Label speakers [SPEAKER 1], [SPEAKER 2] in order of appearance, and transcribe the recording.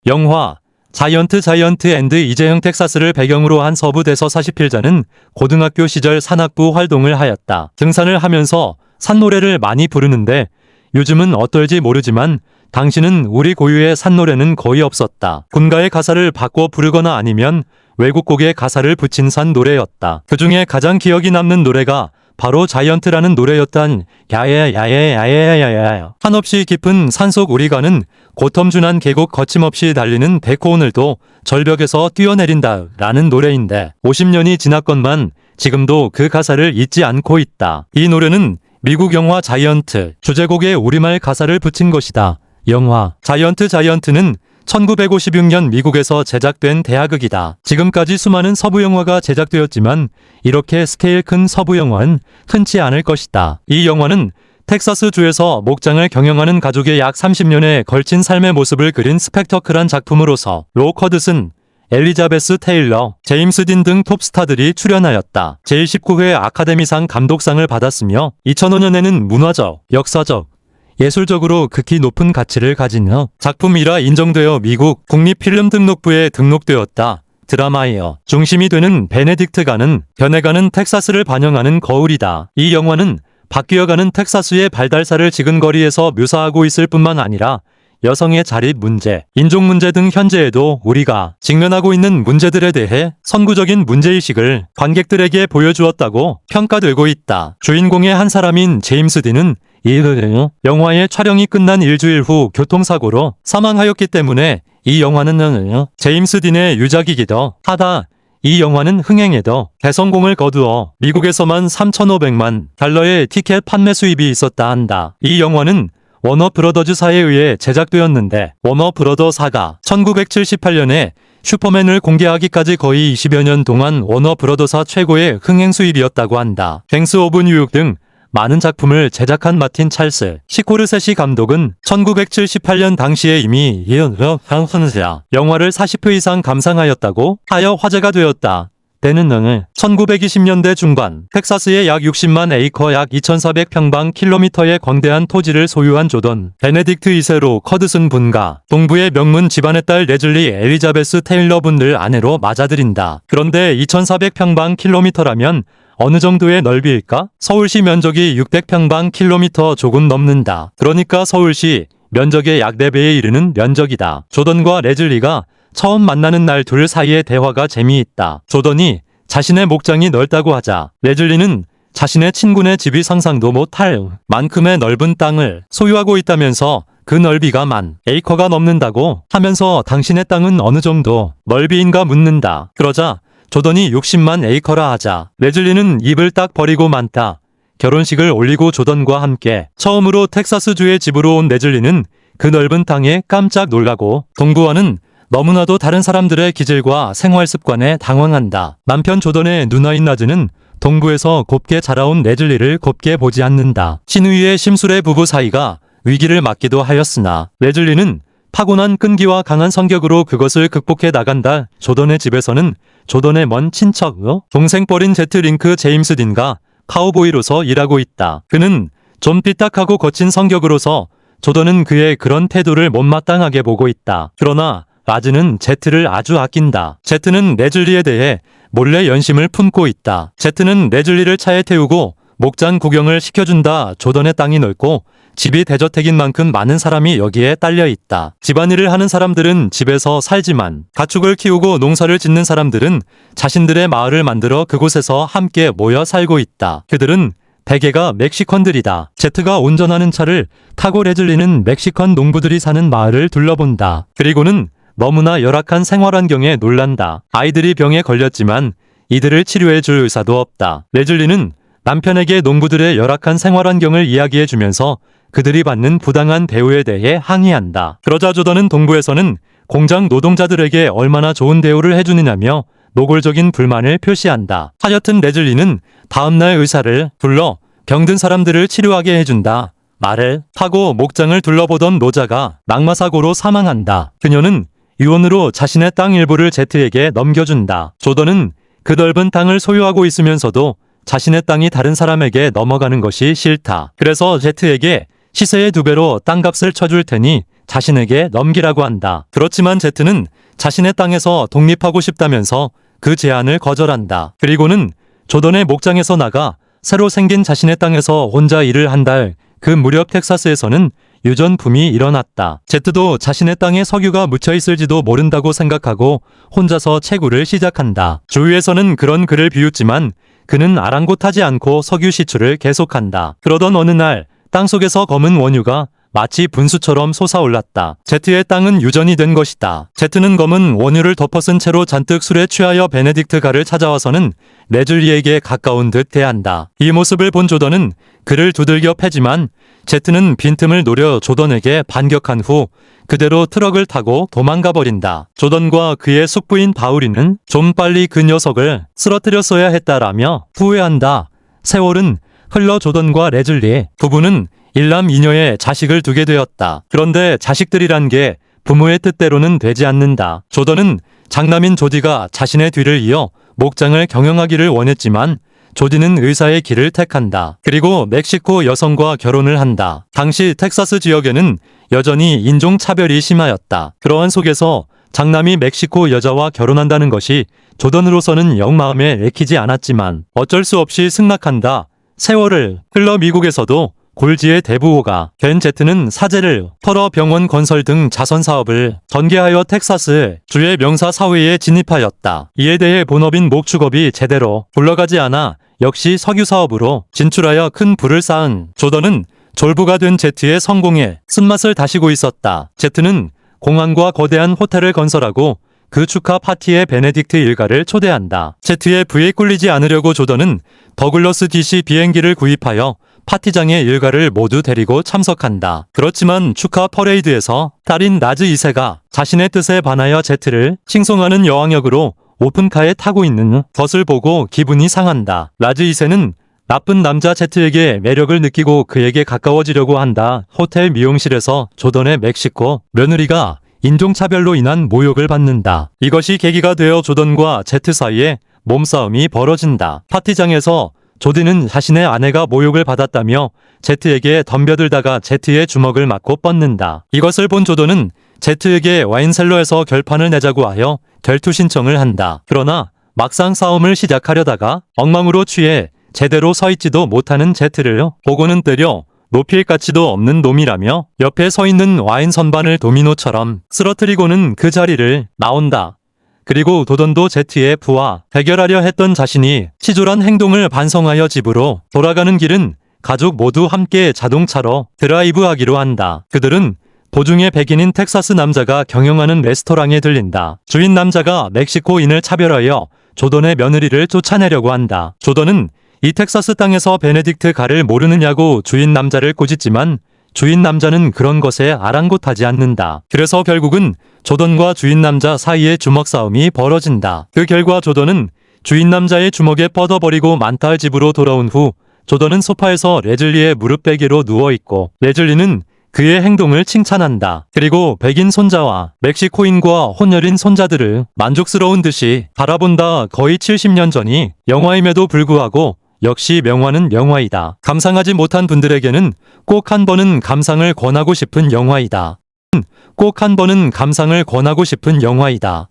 [SPEAKER 1] 영화 자이언트 앤드 이재형 텍사스를 배경으로 한 서부 대서 40필자는 고등학교 시절 산악부 활동을 하였다. 등산을 하면서 산노래를 많이 부르는데 요즘은 어떨지 모르지만 당시는 우리 고유의 산노래는 거의 없었다. 군가의 가사를 바꿔 부르거나 아니면 외국 곡의 가사를 붙인 산 노래였다. 그중에 가장 기억이 남는 노래가 바로 자이언트라는 노래였단 야야야야야야야야. 한없이 깊은 산속 우리 가는 고텀준한 계곡 거침없이 달리는 데코오늘도 절벽에서 뛰어내린다 라는 노래인데 50년이 지났건만 지금도 그 가사를 잊지 않고 있다. 이 노래는 미국 영화 자이언트 주제곡에 우리말 가사를 붙인 것이다. 영화 자이언트는 1956년 미국에서 제작된 대하극이다. 지금까지 수많은 서부 영화가 제작되었지만 이렇게 스케일 큰 서부 영화는 흔치 않을 것이다. 이 영화는 텍사스주에서 목장을 경영하는 가족의 약 30년에 걸친 삶의 모습을 그린 스펙터클한 작품으로서 록 허드슨, 엘리자베스 테일러, 제임스 딘 등 톱스타들이 출연하였다. 제19회 아카데미상 감독상을 받았으며 2005년에는 문화적, 역사적, 예술적으로 극히 높은 가치를 가진 작품이라 인정되어 미국 국립필름등록부에 등록되었다. 드라마이어 중심이 되는 베네딕트가는 변해가는 텍사스를 반영하는 거울이다. 이 영화는 바뀌어가는 텍사스의 발달사를 지근거리에서 묘사하고 있을 뿐만 아니라 여성의 자립 문제, 인종 문제 등 현재에도 우리가 직면하고 있는 문제들에 대해 선구적인 문제의식을 관객들에게 보여주었다고 평가되고 있다. 주인공의 한 사람인 제임스 딘은 이 영화의 촬영이 끝난 일주일 후 교통사고로 사망하였기 때문에 이 영화는 제임스 딘의 유작이기도 하다. 이 영화는 흥행에도 대성공을 거두어 미국에서만 3,500만 달러의 티켓 판매 수입이 있었다 한다. 이 영화는 워너브러더즈사에 의해 제작되었는데 워너브러더사가 1978년에 슈퍼맨을 공개하기까지 거의 20여 년 동안 워너브러더사 최고의 흥행 수입이었다고 한다. 갱스 오브 뉴욕 등 많은 작품을 제작한 마틴 찰스 시코르세시 감독은 1978년 당시에 이미 영화를 40회 이상 감상하였다고 하여 화제가 되었다. 때는 1920년대 중반 텍사스의 약 60만 에이커 약 2,400평방킬로미터의 광대한 토지를 소유한 조던 베네딕트 2세로 커드슨 분가 동부의 명문 집안의 딸 레즐리 엘리자베스 테일러 분을 아내로 맞아들인다. 그런데 2,400평방킬로미터라면 어느 정도의 넓이일까? 서울시 면적이 600평방킬로미터 조금 넘는다. 그러니까 서울시 면적의 약 4배에 이르는 면적이다. 조던과 레즐리가 처음 만나는 날 둘 사이의 대화가 재미있다. 조던이 자신의 목장이 넓다고 하자 레즐리는 자신의 친구네 집이 상상도 못할 만큼의 넓은 땅을 소유하고 있다면서 그 넓이가 10,000 에이커가 넘는다고 하면서 당신의 땅은 어느 정도 넓이인가 묻는다. 그러자 조던이 60만 에이커라 하자 레즐리는 입을 딱 버리고 많다. 결혼식을 올리고 조던과 함께 처음으로 텍사스주의 집으로 온 레즐리는 그 넓은 땅에 깜짝 놀라고 동부와는 너무나도 다른 사람들의 기질과 생활 습관에 당황한다. 남편 조던의 누나인 나즈는 동부에서 곱게 자라온 레즐리를 곱게 보지 않는다. 신우이의 심술의 부부 사이가 위기를 맞기도 하였으나 레즐리는 타고난 끈기와 강한 성격으로 그것을 극복해 나간다. 조던의 집에서는 조던의 먼 친척, 동생뻘인 제트 링크 제임스 딘과 카우보이로서 일하고 있다. 그는 좀 삐딱하고 거친 성격으로서 조던은 그의 그런 태도를 못마땅하게 보고 있다. 그러나 라즈는 제트를 아주 아낀다. 제트는 레즐리에 대해 몰래 연심을 품고 있다. 제트는 레즐리를 차에 태우고 목장 구경을 시켜준다. 조던의 땅이 넓고 집이 대저택인 만큼 많은 사람이 여기에 딸려 있다. 집안일을 하는 사람들은 집에서 살지만 가축을 키우고 농사를 짓는 사람들은 자신들의 마을을 만들어 그곳에서 함께 모여 살고 있다. 그들은 대개가 멕시컨들이다. 제트가 운전하는 차를 타고 레즐리는 멕시컨 농부들이 사는 마을을 둘러본다. 그리고는 너무나 열악한 생활 환경에 놀란다. 아이들이 병에 걸렸지만 이들을 치료해줄 의사도 없다. 레즐리는 남편에게 농부들의 열악한 생활 환경을 이야기해주면서 그들이 받는 부당한 대우에 대해 항의한다. 그러자 조던은 동부에서는 공장 노동자들에게 얼마나 좋은 대우를 해주느냐며 노골적인 불만을 표시한다. 하여튼 레즐리는 다음날 의사를 불러 병든 사람들을 치료하게 해준다. 말을 타고 목장을 둘러보던 노자가 낙마사고로 사망한다. 그녀는 유언으로 자신의 땅 일부를 제트에게 넘겨준다. 조던은 그 넓은 땅을 소유하고 있으면서도 자신의 땅이 다른 사람에게 넘어가는 것이 싫다. 그래서 제트에게 시세의 2배로 땅값을 쳐줄 테니 자신에게 넘기라고 한다. 그렇지만 제트는 자신의 땅에서 독립하고 싶다면서 그 제안을 거절한다. 그리고는 조던의 목장에서 나가 새로 생긴 자신의 땅에서 혼자 일을 한 달, 그 무렵 텍사스에서는 유전붐이 일어났다. 제트도 자신의 땅에 석유가 묻혀 있을지도 모른다고 생각하고 혼자서 채굴을 시작한다. 주위에서는 그런 그를 비웃지만 그는 아랑곳하지 않고 석유 시출을 계속한다. 그러던 어느 날 땅속에서 검은 원유가 마치 분수처럼 솟아올랐다. 제트의 땅은 유전이 된 것이다. 제트는 검은 원유를 덮어쓴 채로 잔뜩 술에 취하여 베네딕트 가를 찾아와서는 레즐리에게 가까운 듯 대한다. 이 모습을 본 조던은 그를 두들겨 패지만 제트는 빈틈을 노려 조던에게 반격한 후 그대로 트럭을 타고 도망가 버린다. 조던과 그의 숙부인 바우리는 좀 빨리 그 녀석을 쓰러뜨렸어야 했다라며 후회한다. 세월은 흘러 조던과 레즐리 부부는 일남 이녀의 자식을 두게 되었다. 그런데 자식들이란 게 부모의 뜻대로는 되지 않는다. 조던은 장남인 조디가 자신의 뒤를 이어 목장을 경영하기를 원했지만 조디는 의사의 길을 택한다. 그리고 멕시코 여성과 결혼을 한다. 당시 텍사스 지역에는 여전히 인종차별이 심하였다. 그러한 속에서 장남이 멕시코 여자와 결혼한다는 것이 조던으로서는 영 마음에 내키지 않았지만 어쩔 수 없이 승낙한다. 세월을 흘러 미국에서도 골지의 대부호가 된 제트는 사제를 털어 병원 건설 등 자선 사업을 전개하여 텍사스 주의 명사 사회에 진입하였다. 이에 대해 본업인 목축업이 제대로 굴러가지 않아 역시 석유 사업으로 진출하여 큰 부를 쌓은 조던은 졸부가 된 제트의 성공에 쓴맛을 다시고 있었다. 제트는 공항과 거대한 호텔을 건설하고 그 축하 파티에 베네딕트 일가를 초대한다. 제트의 부에 꿀리지 않으려고 조던은 더글러스 DC 비행기를 구입하여 파티장의 일가를 모두 데리고 참석한다. 그렇지만 축하 퍼레이드에서 딸인 라즈 2세가 자신의 뜻에 반하여 제트를 칭송하는 여왕역으로 오픈카에 타고 있는 것을 보고 기분이 상한다. 라즈 2세는 나쁜 남자 제트에게 매력을 느끼고 그에게 가까워지려고 한다. 호텔 미용실에서 조던의 멕시코 며느리가 인종차별로 인한 모욕을 받는다. 이것이 계기가 되어 조던과 제트 사이에 몸싸움이 벌어진다. 파티장에서 조디는 자신의 아내가 모욕을 받았다며 제트에게 덤벼들다가 제트의 주먹을 맞고 뻗는다. 이것을 본 조던은 제트에게 와인셀러에서 결판을 내자고 하여 결투 신청을 한다. 그러나 막상 싸움을 시작하려다가 엉망으로 취해 제대로 서 있지도 못하는 제트를 보고는 때려 높일 가치도 없는 놈이라며 옆에 서 있는 와인 선반을 도미노처럼 쓰러뜨리고는 그 자리를 나온다. 그리고 조던도 제트의 부와 대결하려 했던 자신이 치졸한 행동을 반성하여 집으로 돌아가는 길은 가족 모두 함께 자동차로 드라이브하기로 한다. 그들은 도중에 백인인 텍사스 남자가 경영하는 레스토랑에 들린다. 주인 남자가 멕시코인을 차별하여 조던의 며느리를 쫓아내려고 한다. 조던은 이 텍사스 땅에서 베네딕트 가를 모르느냐고 주인 남자를 꾸짖지만 주인 남자는 그런 것에 아랑곳하지 않는다. 그래서 결국은 조던과 주인 남자 사이에 주먹 싸움이 벌어진다. 그 결과 조던은 주인 남자의 주먹에 뻗어버리고 만탈 집으로 돌아온 후 조던은 소파에서 레즐리의 무릎베개로 누워있고 레즐리는 그의 행동을 칭찬한다. 그리고 백인 손자와 멕시코인과 혼혈인 손자들을 만족스러운 듯이 바라본다. 거의 70년 전이 영화임에도 불구하고 역시 명화는 명화이다. 감상하지 못한 분들에게는 꼭 한 번은 감상을 권하고 싶은 영화이다. 꼭 한 번은 감상을 권하고 싶은 영화이다.